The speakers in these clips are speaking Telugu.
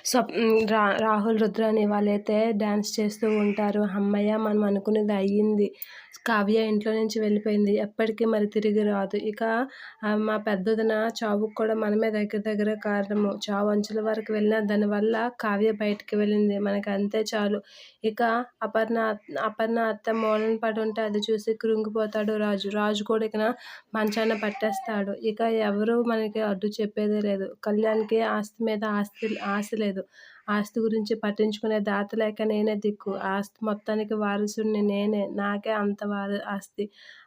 రాహుల్, రుద్రాని వాళ్ళైతే డాన్స్ చేస్తూ ఉంటారు. హమ్మయ్య! మనం అనుకున్నది అయ్యింది. కావ్య ఇంట్లో నుంచి వెళ్ళిపోయింది. ఎప్పటికి మరి తిరిగి రాదు. ఇక మా పెద్దొదిన చావుకు కూడా మనమే దగ్గర దగ్గర కారణము. చావు అంచుల వరకు వెళ్ళినా దానివల్ల కావ్య బయటికి వెళ్ళింది. మనకు అంతే చాలు. ఇక అపర్ణ అత్త మూలన పడుంటే అది చూసి కృంగిపోతాడు రాజు. రాజు కూడా ఇక మంచాన పట్టేస్తాడు. ఇక ఎవరు మనకి అడ్డు చెప్పేదే లేదు. కళ్యాణ్‌కి ఆస్తి మీద ఆశ లేదు. ఆస్తి గురించి పట్టించుకునే దాత లేక నేనే దిక్కు. ఆస్తి మొత్తానికి వారసుడిని నేనే. నాకే అంత ఆస్తి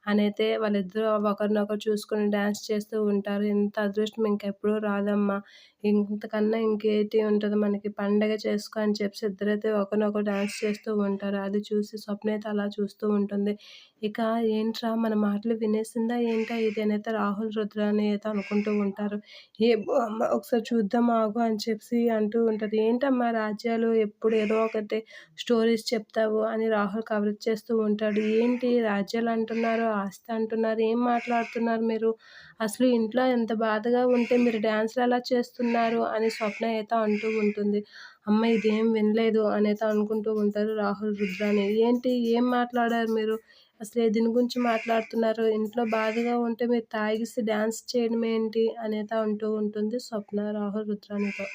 అనైతే వాళ్ళిద్దరూ ఒకరినొకరు చూసుకొని డాన్స్ చేస్తూ ఉంటారు. ఇంత అదృష్టం ఇంకెప్పుడూ రాదమ్మా! ఇంతకన్నా ఇంకేటి ఉంటది మనకి. పండగ చేసుకో అని చెప్పేసి ఇద్దరైతే ఒకరినొకరు డాన్స్ చేస్తూ ఉంటారు. అది చూసి స్వప్న అయితే అలా చూస్తూ ఉంటుంది. ఇక ఏంట్రా మన మాటలు వినేసిందా ఏంటా ఇది అనైతే రాహుల్, రుద్రాని అయితే అనుకుంటూ ఉంటారు. ఏమో అమ్మ ఒకసారి చూద్దాం ఆగు అని చెప్పేసి అంటూ ఉంటది. ఏంటమ్మా రాజ్యాలు ఎప్పుడు ఏదో ఒకటి స్టోరీస్ చెప్తావు అని రాహుల్ కవరిచ్చేస్తూ ఉంటాడు. ఏంటి రాజ్యాలు అంటున్నారు, ఆస్తి అంటున్నారు, ఏం మాట్లాడుతున్నారు మీరు? అసలు ఇంట్లో ఎంత బాధగా ఉంటే మీరు డాన్స్‌లు ఎలా చేస్తున్నారు అని స్వప్న అయితే అంటూ ఉంటుంది. అమ్మ ఇదేం వినలేదు అనైతే అనుకుంటూ ఉంటారు రాహుల్, రుద్రాని. ఏంటి ఏం మాట్లాడారు మీరు? అసలు దీని గురించి మాట్లాడుతున్నారు. ఇంట్లో బాధగా ఉంటే మీరు తాగేసి డాన్స్ చేయడం ఏంటి? అనైతే అంటూ ఉంటుంది స్వప్న రాహుల్, రుద్రానితో.